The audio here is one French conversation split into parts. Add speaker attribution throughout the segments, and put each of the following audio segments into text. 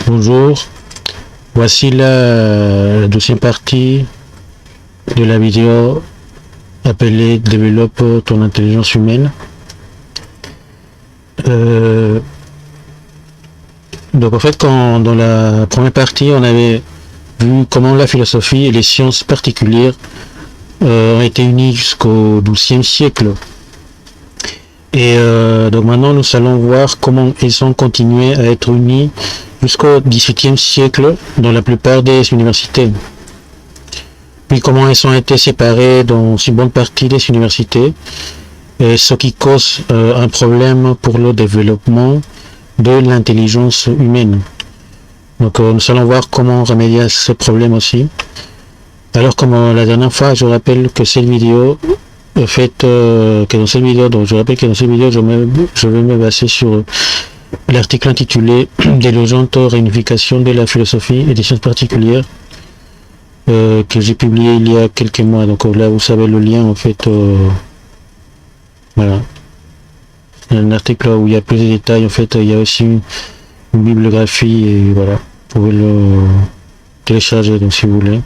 Speaker 1: Bonjour, voici la deuxième partie de la vidéo appelée Développe ton intelligence humaine. Donc en fait, dans la première partie, on avait vu comment la philosophie et les sciences particulières ont été unies jusqu'au XIIe siècle. Et donc maintenant, nous allons voir comment elles ont continué à être unies jusqu'au XVIIIe siècle dans la plupart des universités. Puis comment elles ont été séparées dans une bonne partie des universités, ce qui cause un problème pour le développement de l'intelligence humaine. Donc nous allons voir comment remédier à ce problème aussi. Alors comme la dernière fois, je rappelle que cette vidéo, je vais me baser sur l'article intitulé Délogeante réunification de la philosophie et des sciences particulières que j'ai publié il y a quelques mois. Donc là vous savez le lien en fait, voilà, un article où il y a plus de détails. En fait il y a aussi une bibliographie et voilà, vous pouvez le télécharger donc si vous voulez.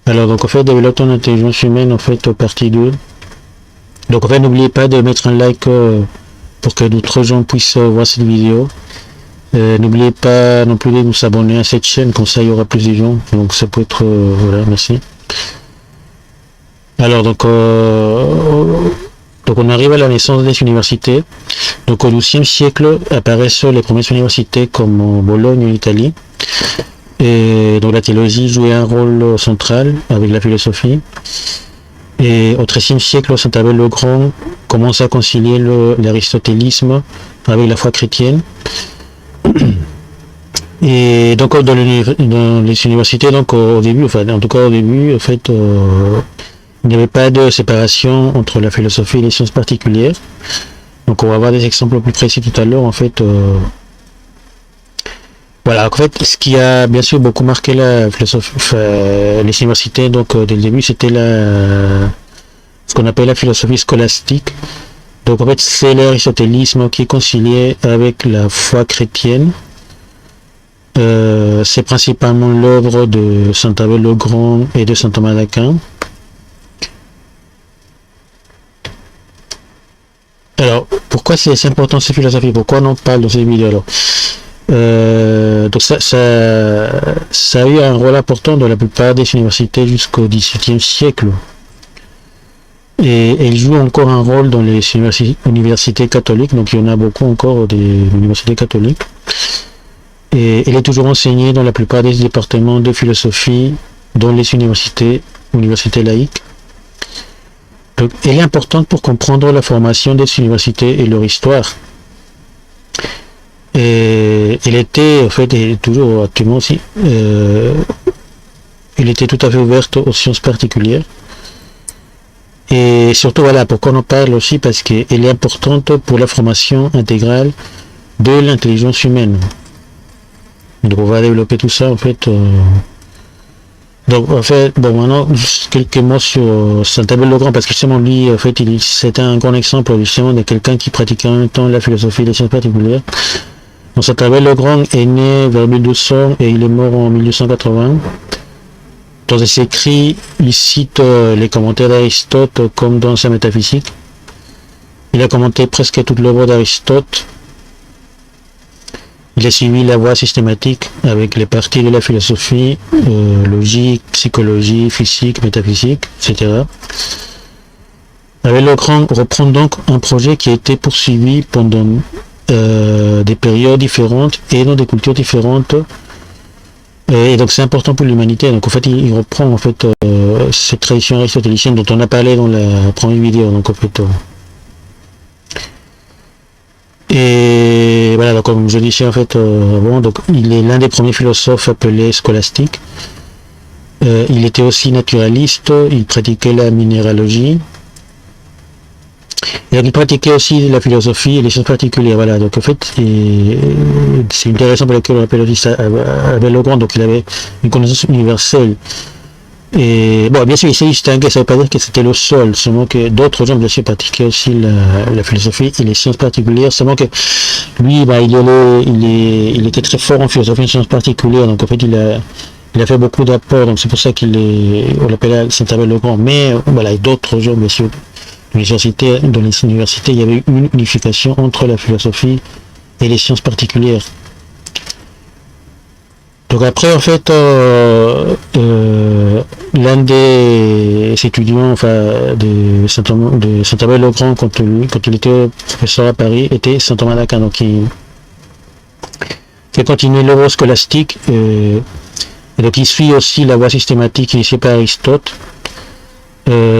Speaker 1: Alors donc en fait, développer ton intelligence humaine en fait partie 2. Donc en fait, n'oubliez pas de mettre un like pour que d'autres gens puissent voir cette vidéo. N'oubliez pas non plus de vous abonner à cette chaîne, comme ça il y aura plus de gens. Donc ça peut être voilà, merci. Alors donc on arrive à la naissance des universités. Donc au XIIe siècle apparaissent les premières universités comme en Bologne en Italie. Et donc la théologie jouait un rôle central avec la philosophie. Et au XIIIe siècle, Saint Abel le Grand commence à concilier l'aristotélisme avec la foi chrétienne. Et donc dans les universités, donc au début, en fait, il n'y avait pas de séparation entre la philosophie et les sciences particulières. Donc on va voir des exemples plus précis tout à l'heure, en fait. Voilà, en fait, ce qui a bien sûr beaucoup marqué la philosophie, les universités, donc dès le début, c'était ce qu'on appelle la philosophie scolastique. Donc en fait, c'est l'aristotélisme qui est concilié avec la foi chrétienne. C'est principalement l'œuvre de Saint Abel le Grand et de Saint Thomas d'Aquin. Alors, pourquoi c'est important cette philosophie? Pourquoi on en parle dans cette vidéo alors? Donc ça a eu un rôle important dans la plupart des universités jusqu'au XVIIIe siècle. Et elle joue encore un rôle dans les universités catholiques, donc il y en a beaucoup encore des universités catholiques. Et elle est toujours enseignée dans la plupart des départements de philosophie dans les universités laïques. Donc elle est importante pour comprendre la formation des universités et leur histoire. Et elle était, en fait, et toujours actuellement aussi, elle était tout à fait ouverte aux sciences particulières. Et surtout, voilà, pourquoi on en parle aussi, parce qu'elle est importante pour la formation intégrale de l'intelligence humaine. Donc on va développer tout ça, en fait. Donc en fait, bon, maintenant, juste quelques mots sur Saint Abel le Grand, parce que justement, lui, en fait, c'était un grand exemple, justement, de quelqu'un qui pratiquait en même temps la philosophie et les sciences particulières. Donc Saint Abel le Grand est né vers 1200 et il est mort en 1280. Dans ses écrits, il cite les commentaires d'Aristote comme dans sa métaphysique. Il a commenté presque toute l'œuvre d'Aristote. Il a suivi la voie systématique avec les parties de la philosophie, logique, psychologie, physique, métaphysique, etc. Abel le Grand reprend donc un projet qui a été poursuivi pendant des périodes différentes et dans des cultures différentes, et donc c'est important pour l'humanité. Donc en fait il reprend en fait cette tradition aristotélicienne dont on a parlé dans la première vidéo. Donc en fait et voilà, donc comme je disais en fait bon, donc il est l'un des premiers philosophes appelés scolastiques. Il était aussi naturaliste, il pratiquait la minéralogie. Et donc il pratiquait aussi la philosophie et les sciences particulières. Voilà, donc en fait, c'est intéressant pour lequel on appelle aussi Abel le Grand. Donc il avait une connaissance universelle Et bon, bien sûr, il s'est distingué, ça ne veut pas dire que c'était le seul, seulement que d'autres gens, bien sûr, pratiquaient aussi la philosophie et les sciences particulières, seulement que lui, bah, il était très fort en philosophie et en sciences particulières, donc en fait, il a fait beaucoup d'apports, donc c'est pour ça on l'appelait Saint-Abel le Grand. Mais voilà, et d'autres gens, bien sûr, dans les universités, il y avait une unification entre la philosophie et les sciences particulières. Donc après, en fait, l'un des étudiants, enfin, de Saint-Abel le Grand, quand il était professeur à Paris, était saint Thomas d'Aquin, donc qui a continué l'œuvre scolastique, et donc il suit aussi la voie systématique initiée par Aristote.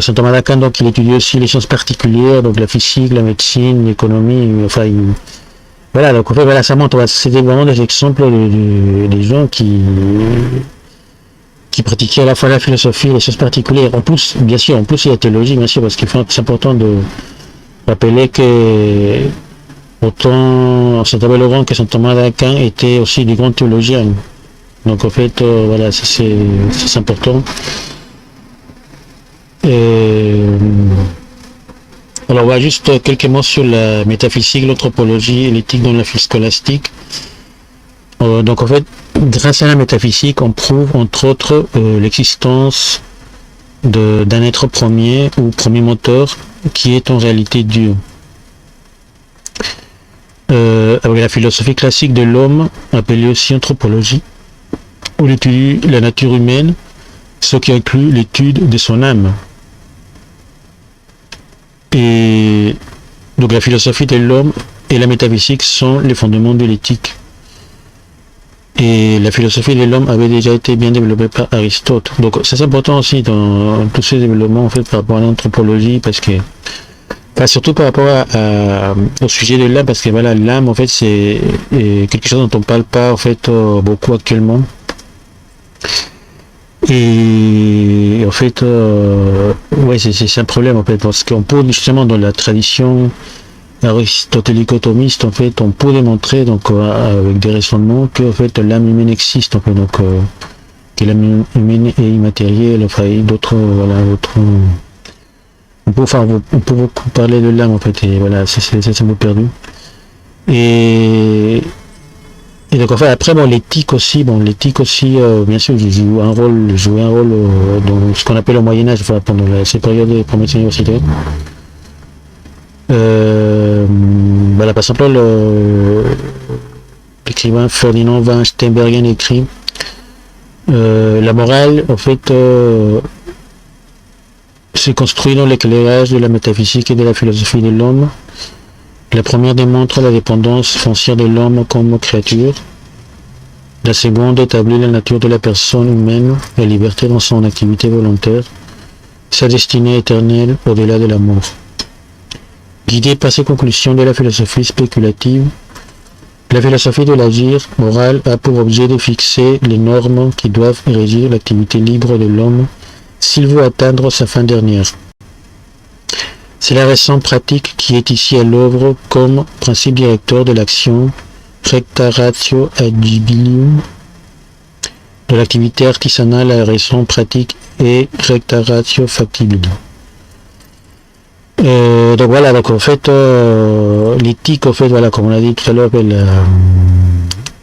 Speaker 1: Saint Thomas d'Aquin, donc il étudie aussi les sciences particulières, donc la physique, la médecine, l'économie, enfin, voilà, donc en fait, voilà, ça montre, c'était vraiment des exemples des gens qui pratiquaient à la fois la philosophie et les sciences particulières. En plus, bien sûr, il y a la théologie, bien sûr, parce qu'il c'est important de rappeler que autant Saint-Abel le Grand que saint Thomas d'Aquin étaient aussi des grands théologiens. Donc en fait, voilà, c'est important. Alors, on va juste quelques mots sur la métaphysique, l'anthropologie et l'éthique dans la vie scolastique. Donc, en fait, grâce à la métaphysique, on prouve, entre autres, l'existence d'un être premier ou premier moteur qui est en réalité Dieu. Avec la philosophie classique de l'homme, appelée aussi anthropologie, on étudie la nature humaine, ce qui inclut l'étude de son âme. Et donc la philosophie de l'homme et la métaphysique sont les fondements de l'éthique. Et la philosophie de l'homme avait déjà été bien développée par Aristote. Donc c'est important aussi dans tous ces développements en fait par rapport à l'anthropologie, parce que surtout par rapport au sujet de l'âme, parce que voilà, l'âme en fait c'est quelque chose dont on parle pas en fait beaucoup actuellement. Et en fait, ouais, c'est un problème en fait, parce qu'on peut justement dans la tradition aristotélico-thomiste, en fait, on peut démontrer donc avec des raisonnements que en fait l'âme humaine existe, en fait, donc que l'âme humaine est immatérielle, enfin, et d'autres, voilà, d'autres. On peut beaucoup parler de l'âme en fait, et voilà, c'est un mot perdu. Et donc enfin après l'éthique aussi, bien sûr jouait un rôle dans ce qu'on appelle au Moyen-Âge, enfin pendant ces périodes des premières universités. Voilà, par exemple l'écrivain Ferdinand van Steenbergen écrit la morale en fait se construit dans l'éclairage de la métaphysique et de la philosophie de l'homme. La première démontre la dépendance foncière de l'homme comme créature. La seconde établit la nature de la personne humaine, la liberté dans son activité volontaire, sa destinée éternelle au-delà de la mort. Guidée par ces conclusions de la philosophie spéculative, la philosophie de l'agir moral a pour objet de fixer les normes qui doivent régir l'activité libre de l'homme s'il veut atteindre sa fin dernière. C'est la raison pratique qui est ici à l'œuvre comme principe directeur de l'action recta ratio agibilium. De l'activité artisanale, la raison pratique est recta ratio factibilium. Donc voilà, donc en fait l'éthique, en fait voilà, comme on l'a dit tout à l'heure,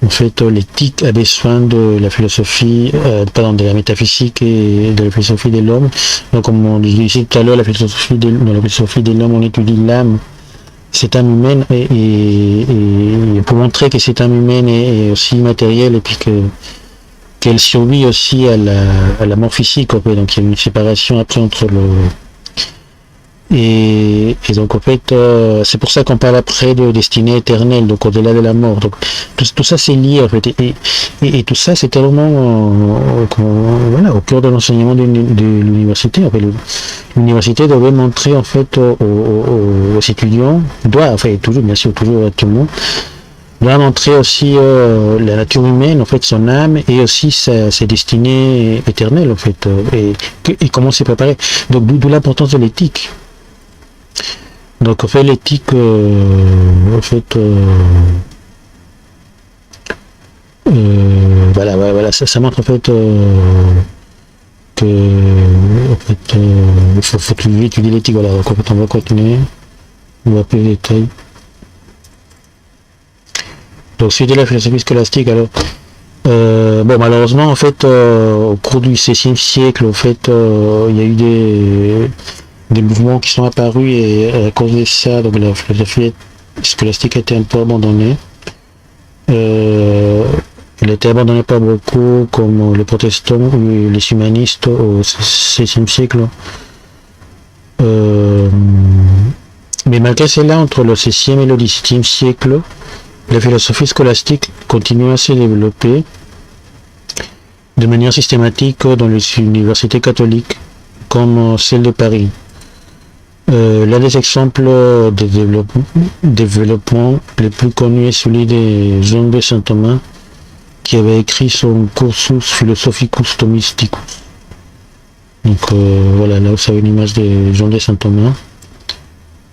Speaker 1: en fait l'éthique a besoin de la philosophie, de la métaphysique et de la philosophie de l'homme. Donc comme on disait tout à l'heure, dans la philosophie de l'homme, on étudie l'âme, cette âme humaine, et pour montrer que cette âme humaine est aussi matérielle et puis qu'elle survit aussi à la mort physique, en fait. Donc il y a une séparation après entre et donc en fait c'est pour ça qu'on parle après de destinée éternelle, donc au-delà de la mort. Donc tout ça c'est lié en fait, et tout ça c'est tellement voilà, au cœur de l'enseignement de l'université. En fait, l'université devait montrer en fait aux étudiants, toujours bien sûr, toujours actuellement, doit montrer aussi la nature humaine, en fait son âme, et aussi ses destinées éternelles en fait, et comment s'y préparer. Donc d'où l'importance de l'éthique. Donc en fait l'éthique, voilà, ça montre en fait en fait, il faut étudier l'éthique. Voilà, donc en fait, on va continuer. On va plus de détails. Donc, suite de la philosophie scolastique, alors, bon, malheureusement, en fait, au cours du XVIe siècle, en fait, il y a eu des mouvements qui sont apparus et à cause de ça, donc la philosophie scolastique a été un peu abandonnée. Elle a été abandonnée par beaucoup, comme les protestants ou les humanistes au XVIe siècle. Mais malgré cela, entre le XVIe et le XVIIe siècle, la philosophie scolastique continue à se développer de manière systématique dans les universités catholiques, comme celle de Paris. L'un des exemples de développement les plus connus est celui de Jean de Saint-Thomas, qui avait écrit son Cursus Philosophicus Thomisticus. Donc voilà, là vous avez une image de Jean de Saint-Thomas.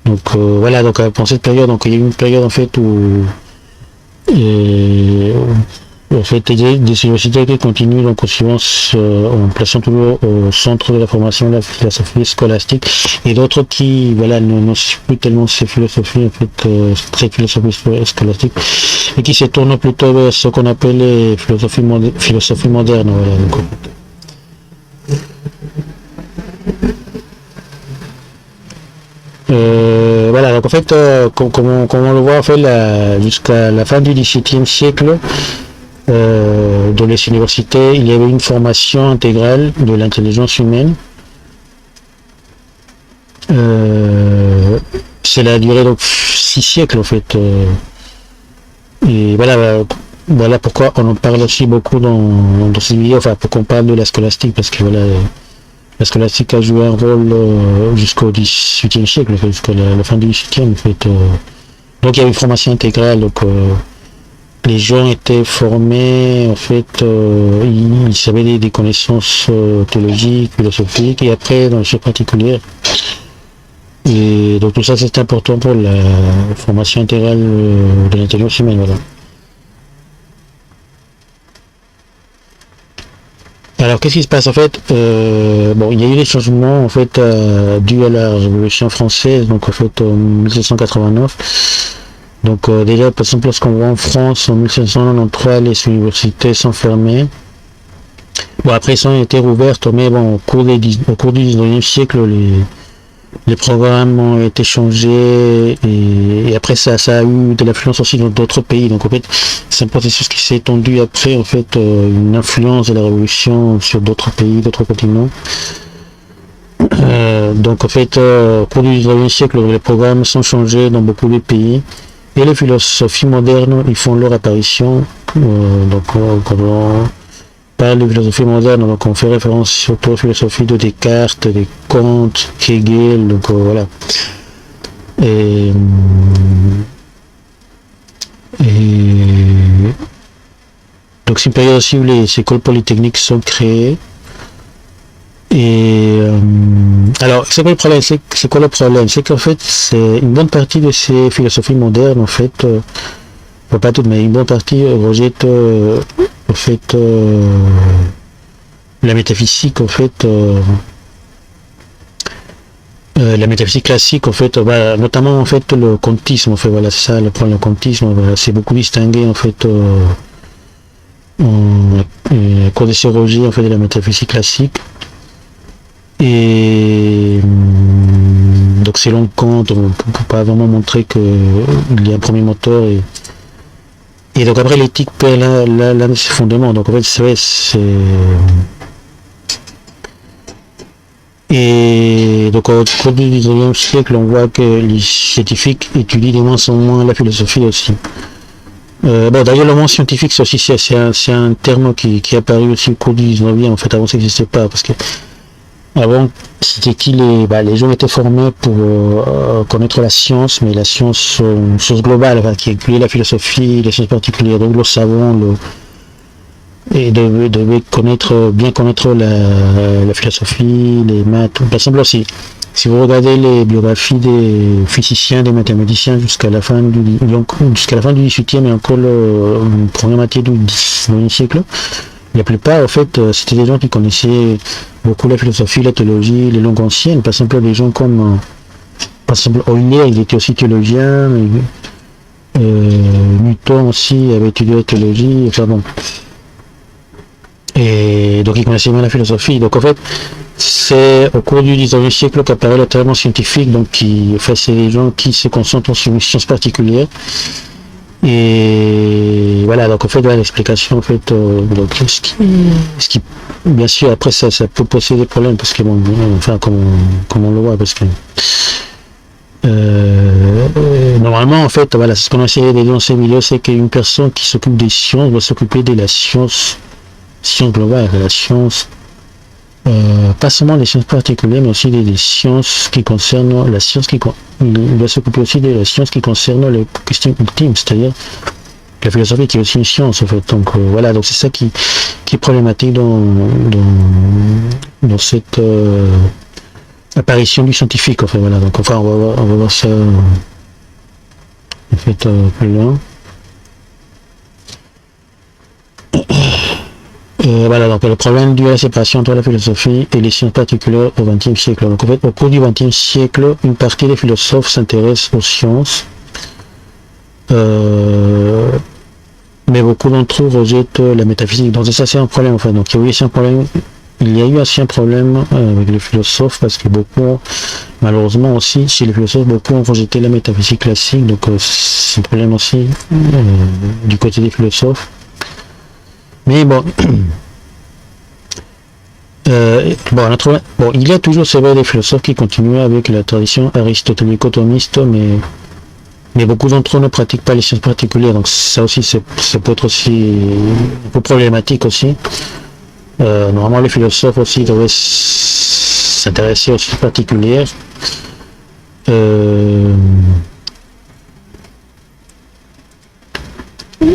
Speaker 1: Donc voilà, donc pendant cette période, donc il y a eu une période en fait où en fait des universités qui continuent donc en plaçant toujours au centre de la formation la philosophie scolastique, et d'autres qui voilà ne suivent plus tellement ces philosophies en fait cette philosophie scolastique, et qui se tournent plutôt vers ce qu'on appelle les philosophie moderne. Voilà, donc, voilà, donc en fait, comme on le voit en fait jusqu'à la fin du XVIIe siècle, dans les universités, il y avait une formation intégrale de l'intelligence humaine. Cela a duré donc 6 siècles en fait. Et voilà pourquoi on en parle aussi beaucoup dans ces vidéos, enfin pourquoi on parle de la scolastique, parce que voilà, la scolastique a joué un rôle jusqu'au XVIIIe siècle, jusqu'à la fin du XVIIIe en fait. Donc il y avait une formation intégrale, donc les gens étaient formés, en fait, ils avaient des connaissances théologiques, philosophiques, et après dans les choses particulières. Et donc tout ça c'est important pour la formation intégrale de l'intelligence humaine, voilà. Alors qu'est-ce qui se passe en fait, bon, il y a eu des changements en fait dus à la Révolution française, donc en fait en 1789. Donc déjà par exemple lorsqu'on voit en France en 1793 les universités sont fermées. Bon après elles ont été rouvertes, mais bon au cours du 19e siècle les programmes ont été changés, et après ça a eu de l'influence aussi dans d'autres pays. Donc en fait c'est un processus qui s'est étendu après en fait une influence de la Révolution sur d'autres pays, d'autres continents. Donc en fait au cours du 19e siècle les programmes sont changés dans beaucoup de pays, et les philosophies modernes ils font leur apparition. Donc quand on parle de philosophie moderne, donc on fait référence surtout aux philosophies de Descartes, de Kant, Hegel, donc voilà. Et donc c'est une période aussi où les écoles polytechniques sont créées. Et alors c'est quoi le problème, c'est quoi le problème, c'est qu'en fait c'est une bonne partie de ces philosophies modernes en fait, pas toutes mais une bonne partie rejette en fait la métaphysique en fait, la métaphysique classique en fait, voilà, notamment en fait le kantisme en fait, voilà c'est ça le problème, le kantisme voilà, c'est beaucoup distingué en fait à cause de ces rejets en fait de la métaphysique classique. Et donc selon Kant, on ne peut pas vraiment montrer qu'il y a un premier moteur, et donc après l'éthique perd l'un de ses fondements. Donc en fait c'est vrai, et donc au cours du 19e siècle on voit que les scientifiques étudient de moins en moins la philosophie aussi. Bon d'ailleurs le mot scientifique c'est aussi c'est un terme qui est apparu aussi au cours du 19e en fait, avant ça n'existait pas, parce que avant, c'était les gens étaient formés pour connaître la science, mais la science, une science globale, enfin, qui incluait la philosophie, les sciences particulières, donc le savant, et devait bien connaître la philosophie, les maths. Par exemple, si vous regardez les biographies des physiciens, des mathématiciens jusqu'à la fin du 18e et encore la première moitié du 19e siècle, la plupart, en fait, c'était des gens qui connaissaient beaucoup la philosophie, la théologie, les langues anciennes. Par exemple, des gens comme, par exemple, Euler, il était aussi théologien, Newton aussi avait étudié la théologie, enfin bon. Et donc il connaissait bien la philosophie. Donc en fait, c'est au cours du 19e siècle qu'apparaît le terme scientifique, donc c'est les gens qui se concentrent sur une science particulière. Et voilà, donc en fait, voilà, l'explication, en fait, donc, ce qui, bien sûr, après ça peut poser des problèmes, parce que bon, enfin, comme on le voit, parce que normalement, en fait, voilà, c'est ce qu'on a essayé de dire dans ces vidéos, c'est qu'une personne qui s'occupe des sciences doit s'occuper de la science globale, de la science, pas seulement des sciences particulières, mais aussi des sciences qui concernent la science il doit s'occuper aussi de la science qui concerne les questions ultimes, c'est-à-dire la philosophie qui est aussi une science, en fait. Donc voilà, donc c'est ça qui est problématique dans cette apparition du scientifique, en fait. Voilà, donc enfin on va voir ça en fait plus loin. Voilà, donc le problème dû à la séparation entre la philosophie et les sciences particulières au XXe siècle. Donc en fait, au cours du XXe siècle, une partie des philosophes s'intéresse aux sciences, mais beaucoup d'entre eux rejettent la métaphysique. Donc ça c'est un problème, enfin. Donc il y a eu aussi un problème avec les philosophes, parce que beaucoup, malheureusement aussi, chez les philosophes, beaucoup ont rejeté la métaphysique classique. Donc c'est un problème aussi du côté des philosophes. Mais bon, il y a toujours, c'est vrai, des philosophes qui continuent avec la tradition aristotélico-thomiste, mais beaucoup d'entre eux ne pratiquent pas les sciences particulières, donc ça aussi, ça peut être aussi un peu problématique aussi. Normalement, les philosophes aussi devraient s'intéresser aux sciences particulières.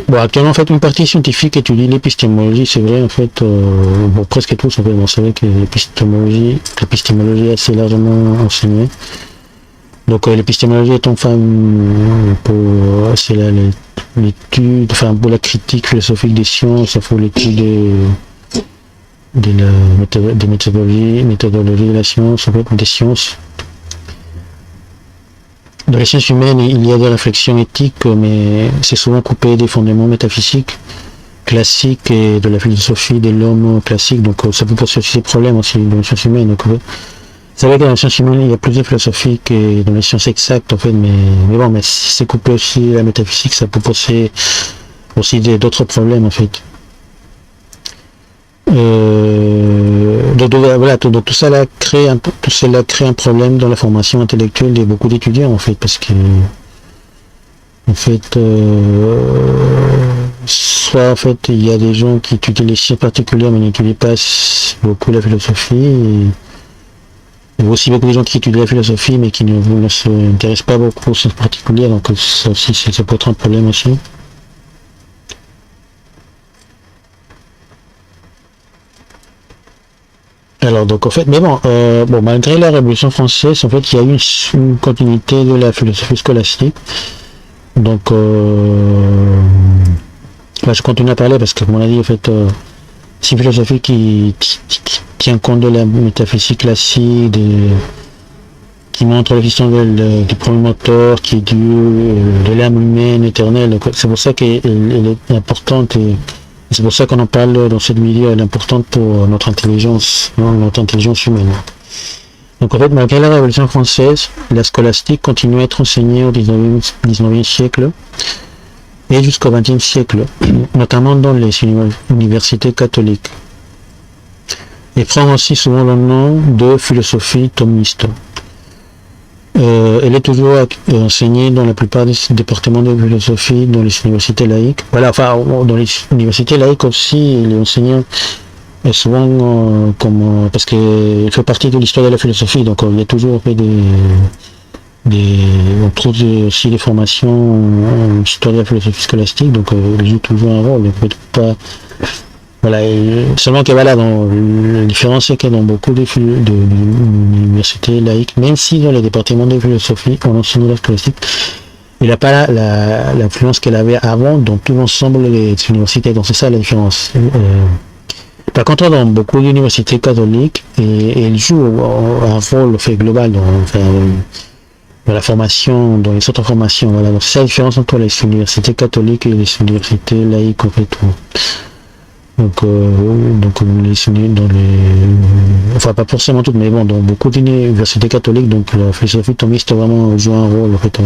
Speaker 1: Bon, actuellement, en fait, une partie scientifique étudie l'épistémologie, c'est vrai, en fait, presque tous, en fait, c'est vrai que l'épistémologie est assez largement enseignée. Donc, l'épistémologie est enfin c'est l'étude, enfin, pour la critique philosophique des sciences, il faut l'étude des méthodologies de la science, en fait, des sciences. Dans les sciences humaines, il y a des réflexions éthiques, mais c'est souvent coupé des fondements métaphysiques classiques et de la philosophie de l'homme classique. Donc ça peut poser aussi des problèmes aussi dans les sciences humaines. Donc, c'est vrai que dans les sciences humaines, il y a plus de philosophie que dans les sciences exactes, en fait, mais si c'est coupé aussi la métaphysique, ça peut poser aussi d'autres problèmes, en fait. Donc tout cela crée un problème dans la formation intellectuelle de beaucoup d'étudiants, en fait, parce que en fait soit en fait il y a des gens qui étudient les sciences particulières mais n'étudient pas beaucoup la philosophie, et il y a aussi beaucoup de gens qui étudient la philosophie mais qui ne s'intéressent pas beaucoup aux sciences particulières, donc ça aussi ça peut être un problème aussi. Alors donc en fait, mais malgré la Révolution française, en fait, il y a eu une continuité de la philosophie scolastique. Donc, je continue à parler parce que, comme on a dit, en fait, c'est une philosophie qui tient compte de la métaphysique classique, qui montre l'existence du premier moteur, qui est Dieu, de l'âme humaine éternelle. C'est pour ça qu'elle est importante, et c'est pour ça qu'on en parle dans cette vidéo. Elle est importante pour notre intelligence humaine. Donc en fait, malgré la Révolution française, la scolastique continue à être enseignée au 19e siècle et jusqu'au 20e siècle, notamment dans les universités catholiques. Et prend aussi souvent le nom de philosophie thomiste. Elle est toujours enseignée dans la plupart des départements de philosophie dans les universités laïques. Voilà, enfin, dans les universités laïques aussi, il est enseigné souvent parce qu'il fait partie de l'histoire de la philosophie, donc il y a toujours on trouve aussi des formations en histoire de la philosophie scolastique, donc il joue toujours un rôle, pas. Voilà, seulement que voilà, la différence c'est que dans beaucoup d'universités laïques, même si dans les départements de philosophie, on enseigne la scolastique, il n'a pas l'influence qu'elle avait avant dans tout l'ensemble des universités, donc c'est ça la différence. Par contre, dans beaucoup d'universités catholiques, elle joue un rôle fait global dans la formation, dans les autres formations. Voilà. Donc c'est la différence entre les universités catholiques et les universités laïques en fait. Donc enfin pas forcément toutes, mais bon, dans beaucoup d'universités catholiques, donc la philosophie thomiste vraiment joue un rôle en fait.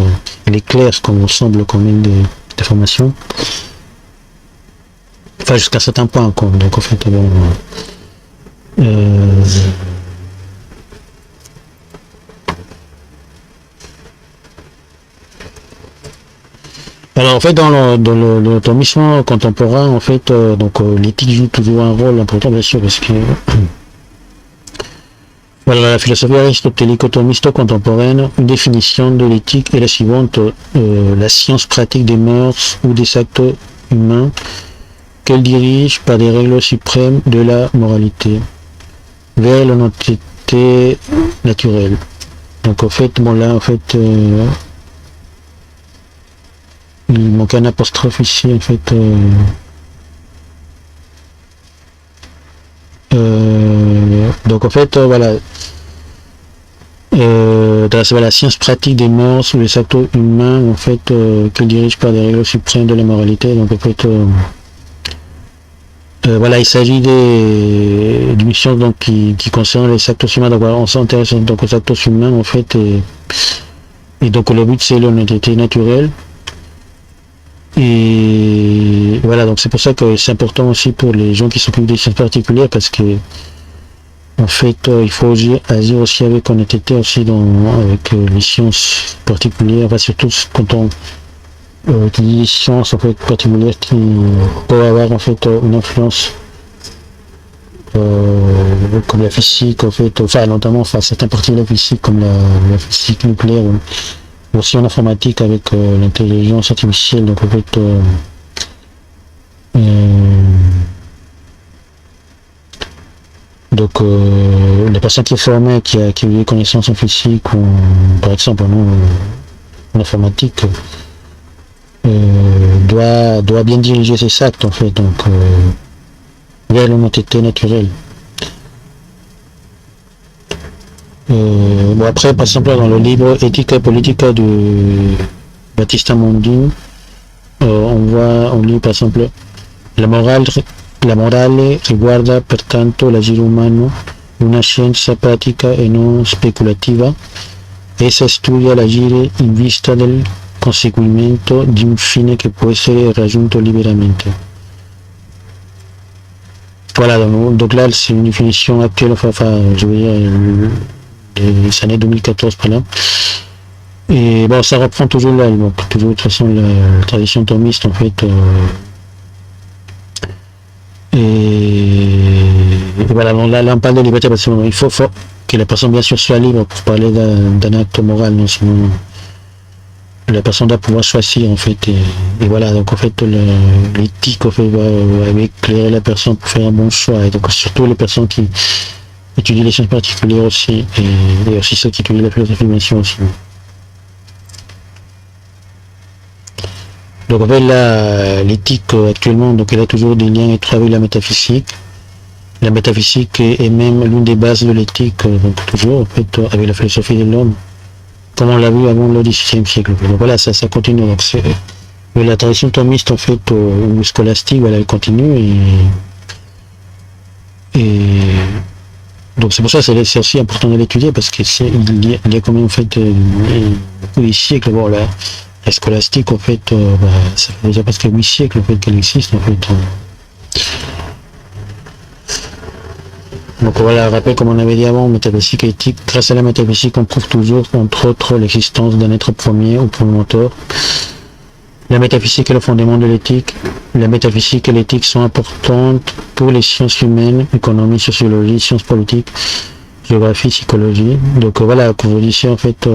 Speaker 1: Elle est claire comme ensemble quand même des formations. Enfin jusqu'à certains points quoi. Donc en fait bon. Alors en fait dans le thomisme contemporain en fait l'éthique joue toujours un rôle important bien sûr parce que voilà, la philosophie aristotélico-thomiste contemporaine, une définition de l'éthique est la suivante, la science pratique des mœurs ou des actes humains qu'elle dirige par des règles suprêmes de la moralité vers l'honnêteté naturelle. Donc en fait bon là en fait il manque un apostrophe ici en fait donc en fait voilà c'est la science pratique des mœurs ou les actes humains en fait qui dirige par des règles suprêmes de la moralité. Donc en fait voilà, il s'agit d'une science donc qui concerne les actes humains. Donc voilà, on s'intéresse donc aux actes humains en fait et donc le but c'est l'honnêteté naturelle. Et voilà, donc c'est pour ça que c'est important aussi pour les gens qui s'occupent des sciences particulières parce que en fait il faut agir aussi avec honnêteté aussi avec les sciences particulières, enfin, surtout quand on utilise des sciences en fait particulières qui peuvent avoir en fait une influence comme la physique en fait, enfin notamment certaines parties de la physique comme la physique nucléaire ou aussi en informatique avec l'intelligence artificielle. Donc en fait la personne qui est formée, qui a eu des connaissances en physique ou par exemple en informatique doit bien diriger ses actes en fait, donc vers l'honnêteté naturelle. Bon après par exemple dans le livre Éthica et Politica de Battista Mondini on lit par exemple la morale riguarda pertanto l'agire umano, una scienza pratica e non speculativa, essa studia l'agire in vista del conseguimento di un fine che può essere raggiunto liberamente. Voilà, donc là c'est une définition actuelle, enfin je veux dire des années 2014 par là. Et bon, ça reprend toujours là, donc toujours de toute façon la tradition thomiste en fait. Et voilà, bon, là on parle de liberté parce qu'il faut que la personne bien sûr soit libre pour parler d'un acte moral, non, sinon la personne doit pouvoir choisir en fait. Et voilà, donc en fait l'éthique en fait va éclairer la personne pour faire un bon choix. Et donc surtout les personnes qui étudient les sciences particulières aussi, et aussi ceux qui étudient la philosophie bien sûr aussi. Donc en fait l'éthique actuellement, donc elle a toujours des liens étroits avec la métaphysique. La métaphysique est même l'une des bases de l'éthique, donc toujours en fait avec la philosophie de l'homme, comme on l'a vu avant le XVIIe siècle. Donc voilà, ça continue. Donc la tradition thomiste en fait ou scolastique, voilà, elle continue et donc c'est pour ça que c'est aussi important de l'étudier parce que il y a quand même en fait des siècles. Bon là. La scolastique, en fait, ça fait déjà presque 8 siècles en fait, qu'elle existe, en fait. Donc voilà, rappel comme on avait dit avant, métaphysique et éthique. Grâce à la métaphysique, on prouve toujours, entre autres, l'existence d'un être premier ou promoteur. La métaphysique est le fondement de l'éthique. La métaphysique et l'éthique sont importantes pour les sciences humaines, économie, sociologie, sciences politiques, géographie, psychologie. Donc voilà, comme vous disiez, en fait...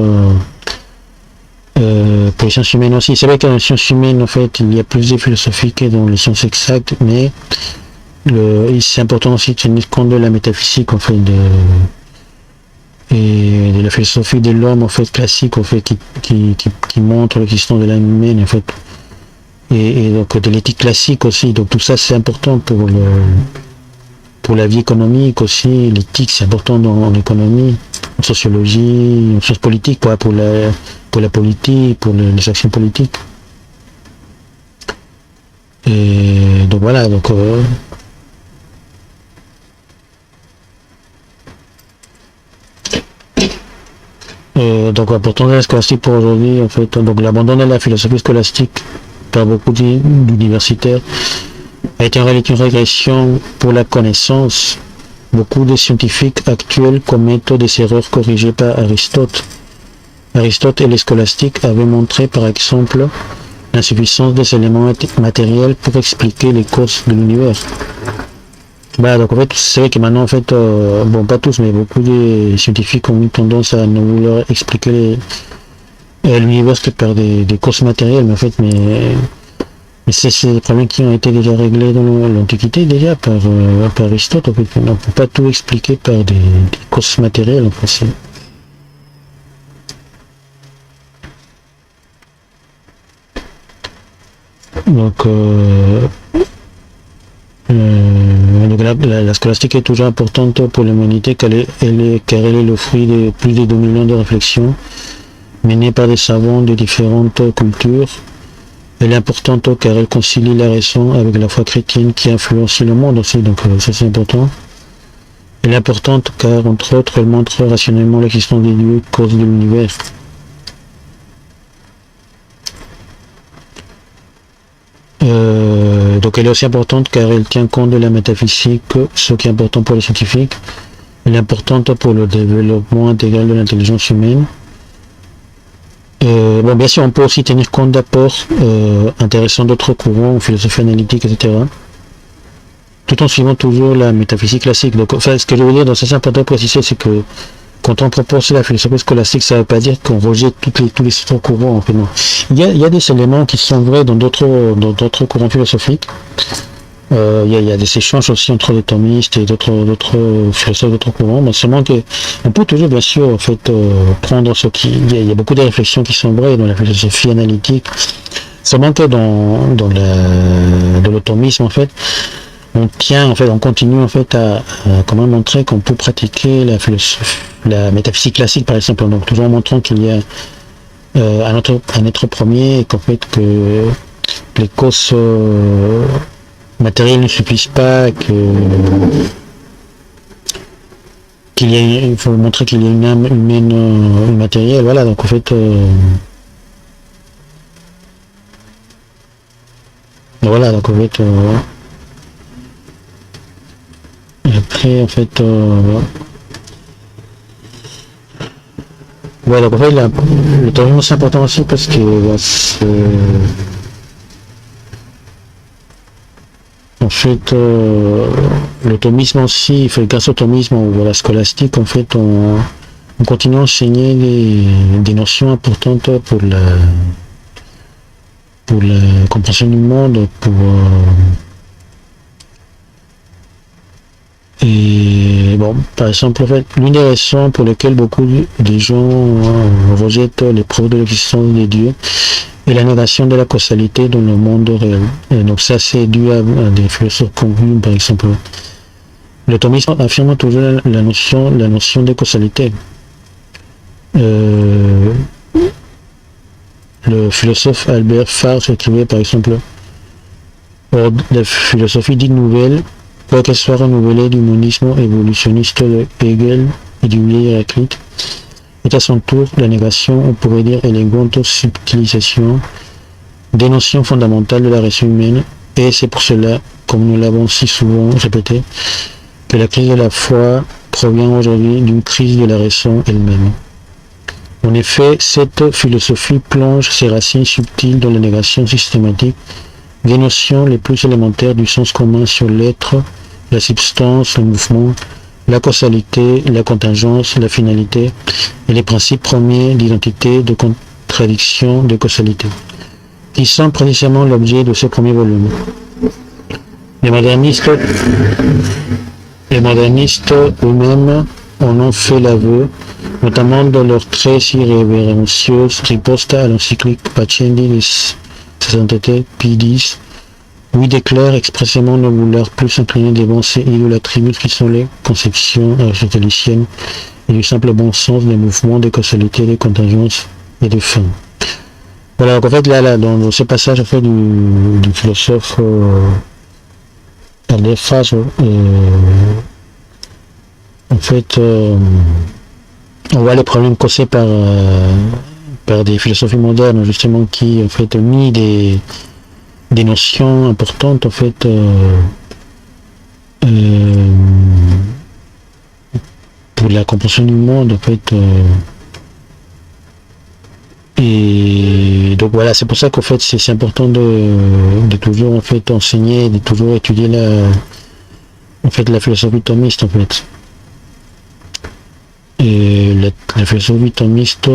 Speaker 1: pour les sciences humaines aussi, c'est vrai que dans les sciences humaines en fait il y a plus de philosophie que dans les sciences exactes, mais c'est important aussi de tenir compte de la métaphysique en fait et de la philosophie de l'homme en fait classique en fait qui montre l'existence de l'âme humaine en fait et donc de l'éthique classique aussi. Donc tout ça c'est important pour pour la vie économique aussi. L'éthique, c'est important en économie, en sociologie, en sciences politiques, pour la politique, pour les actions politiques. Et donc voilà, donc l'importance de la scolastique pour aujourd'hui, en fait, donc l'abandon de la philosophie scolastique par beaucoup d'universitaires a été en réalité une régression pour la connaissance. Beaucoup de scientifiques actuels commettent des erreurs corrigées par Aristote. Aristote et les scolastiques avaient montré par exemple l'insuffisance des éléments matériels pour expliquer les causes de l'univers. Bah, donc en fait, c'est vrai que maintenant, en fait, bon, pas tous, mais beaucoup de scientifiques ont eu tendance à ne vouloir expliquer l'univers que par des causes matérielles, mais en fait, mais c'est des problèmes qui ont été déjà réglés dans l'Antiquité, déjà, par Aristote, en fait. On ne peut pas tout expliquer par des causes matérielles, en fait. Donc, la scolastique est toujours importante pour l'humanité car elle est le fruit de plus de 2000 ans de réflexion menée par des savants de différentes cultures. Elle est importante car elle concilie la raison avec la foi chrétienne qui influence le monde aussi, donc ça c'est important. Elle est importante car, entre autres, elle montre rationnellement l'existence des dieux, cause de l'univers. Donc elle est aussi importante car elle tient compte de la métaphysique, ce qui est important pour les scientifiques. Elle est importante pour le développement intégral de l'intelligence humaine. Bon, bien sûr, on peut aussi tenir compte d'apports intéressants d'autres courants, philosophie analytique, etc. Tout en suivant toujours la métaphysique classique. Donc, enfin, ce que je veux dire, donc c'est important de préciser, c'est que quand on propose la philosophie scolastique, ça ne veut pas dire qu'on rejette tous les autres courants. En fait, non. Il y a des éléments qui sont vrais dans d'autres courants philosophiques. Il y a des échanges aussi entre les thomistes et d'autres philosophes d'autres courants, mais seulement qu'on peut toujours bien sûr en fait prendre ce qui. Il y a beaucoup de réflexions qui sont vraies dans la philosophie analytique. Seulement que dans le thomisme en fait, on continue en fait à comment montrer qu'on peut pratiquer la métaphysique classique par exemple, donc toujours en montrant qu'il y a un être premier et qu'en fait que les causes matériels ne suffisent pas, il faut montrer qu'il y a une âme humaine matérielle, voilà, donc en fait voilà, donc en fait et après en fait ouais, donc en fait le tourisme c'est important aussi parce que en fait, le thomisme aussi, grâce au thomisme ou à la scolastique, en fait, on continue à enseigner des notions importantes pour la compréhension du monde, et bon, par exemple, en fait, l'une des raisons pour lesquelles beaucoup de gens rejettent les preuves de l'existence des dieux et la négation de la causalité dans le monde réel. Et donc ça c'est dû à des philosophes comme Hume par exemple. Le thomisme affirme toujours la notion de causalité. Le philosophe Albert Farr écrivait par exemple la philosophie dite nouvelle, quoiqu'elle soit renouvelée du monisme évolutionniste de Hegel et du vieil Héraclite, est à son tour la négation, on pourrait dire élégante subtilisation des notions fondamentales de la raison humaine, et c'est pour cela, comme nous l'avons si souvent répété, que la crise de la foi provient aujourd'hui d'une crise de la raison elle-même. En effet, cette philosophie plonge ses racines subtiles dans la négation systématique des notions les plus élémentaires du sens commun sur l'être, la substance, le mouvement, la causalité, la contingence, la finalité et les principes premiers d'identité, de contradiction, de causalité, qui sont précisément l'objet de ce premier volume. Les modernistes eux-mêmes en ont fait l'aveu, notamment dans leur très irrévérencieuse riposte à l'encyclique Pacendi de Saint Pie X, où il déclare expressément ne vouloir plus s'incliner devant ces idoles attributs qui sont les conceptions aristotéliciennes et du simple bon sens des mouvements, des causalités, des contingences et des fins. Voilà, donc en fait là dans ce passage en fait, du philosophe dans les phrases en fait on voit les problèmes causés par des philosophies modernes justement qui en fait ont mis des notions importantes en fait pour la compréhension du monde en fait et donc voilà, c'est pour ça qu'en fait c'est important de toujours en fait enseigner, de toujours étudier la philosophie thomiste en fait. Et la philosophie thomiste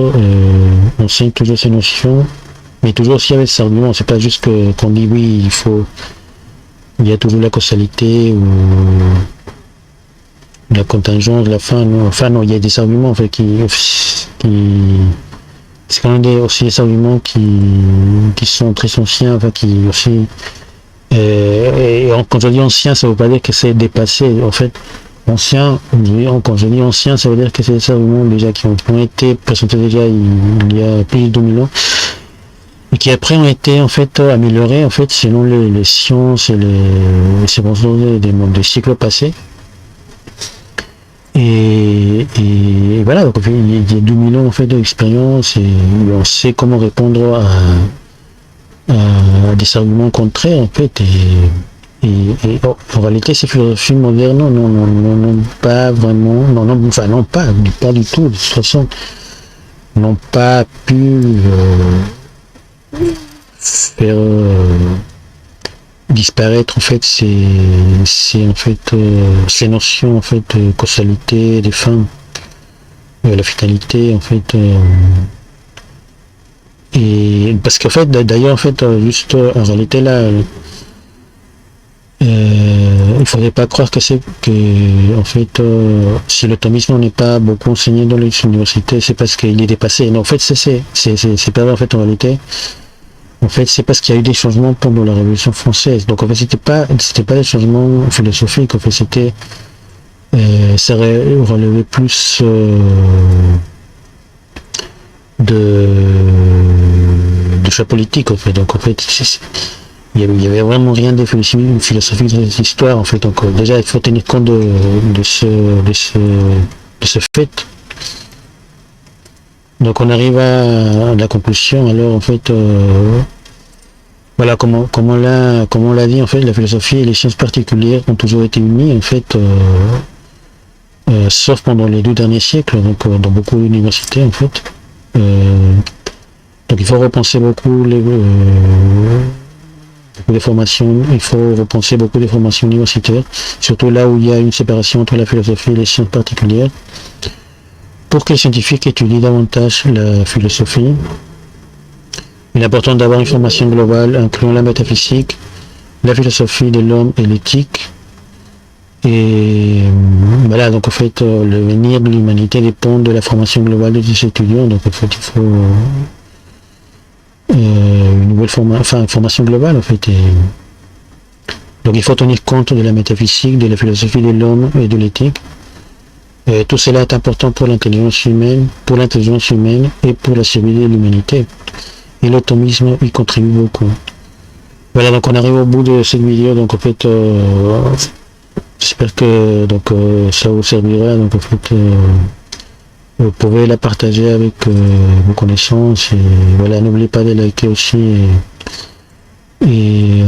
Speaker 1: enseigne toujours ces notions, mais toujours aussi avec ses arguments. C'est pas juste qu'on dit oui, il y a toujours la causalité ou la contingence, la fin. Non. Enfin non, il y a des arguments en fait c'est quand même aussi des arguments qui sont très anciens, enfin qui aussi quand je dis ancien, ça veut pas dire que c'est dépassé. En fait, ancien, quand je dis ancien, ça veut dire que c'est des arguments déjà qui ont été présentés déjà il y a plus de 2000 ans et qui après ont été en fait améliorés en fait selon les sciences et les circonstances des siècles passés. Et voilà, donc il y a 2000 ans en fait d'expérience et on sait comment répondre à des arguments contraires en fait et en réalité ces philosophies modernes non pas vraiment, non pas du tout, de toute façon n'ont pas pu faire disparaître en fait ces notions en fait de causalité, des fins, la finalité en fait et parce qu'en fait d'ailleurs en fait juste en réalité là il faudrait pas croire que en fait si le thomisme n'est pas beaucoup enseigné dans les universités, c'est parce qu'il est dépassé. Non, en fait c'est pas vrai en fait en réalité. En fait, c'est parce qu'il y a eu des changements pendant la Révolution française. Donc, en fait, c'était pas des changements philosophiques. En fait, ça relevait plus de choix politiques. En fait, donc en fait, il y avait vraiment rien de philosophique dans cette histoire. En fait, donc déjà, il faut tenir compte de ce fait. Donc on arrive à la conclusion. Alors en fait, voilà comment on l'a dit en fait, la philosophie et les sciences particulières ont toujours été unies en fait, sauf pendant les 2 derniers siècles, donc dans beaucoup d'universités en fait. Donc il faut repenser beaucoup les formations, il faut repenser beaucoup les formations universitaires, surtout là où il y a une séparation entre la philosophie et les sciences particulières. Pour que les scientifiques étudient davantage la philosophie, il est important d'avoir une formation globale incluant la métaphysique, la philosophie de l'homme et l'éthique. Et voilà, donc en fait, le venir de l'humanité dépend de la formation globale des étudiants. Donc en fait, il faut une nouvelle formation globale en fait. Donc il faut tenir compte de la métaphysique, de la philosophie de l'homme et de l'éthique. Tout cela est important pour l'intelligence humaine et pour la survie de l'humanité. Et le thomisme y contribue beaucoup. Voilà, donc on arrive au bout de cette vidéo. Donc en fait, j'espère que ça vous servira. Donc en fait, vous pouvez la partager avec vos connaissances. Et voilà, n'oubliez pas de liker aussi. Et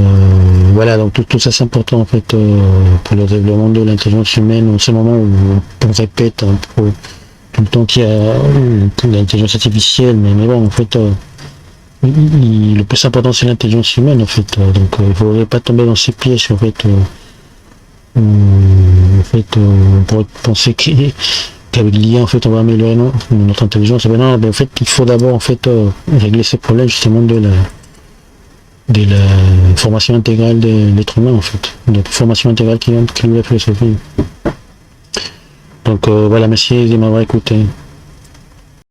Speaker 1: voilà, donc tout ça c'est important en fait pour le développement de l'intelligence humaine. En ce moment où on répète tout le temps qu'il y a l'intelligence artificielle, mais bon en fait le plus important c'est l'intelligence humaine en fait. Donc il ne faudrait pas tomber dans ces pièges en fait. On pourrait penser qu'avec l'IA en fait on va améliorer notre intelligence. Mais non, en fait il faut d'abord en fait régler ces problèmes justement de la formation intégrale de l'être humain en fait, donc formation intégrale qui inclut la philosophie. Donc voilà, merci de m'avoir écouté.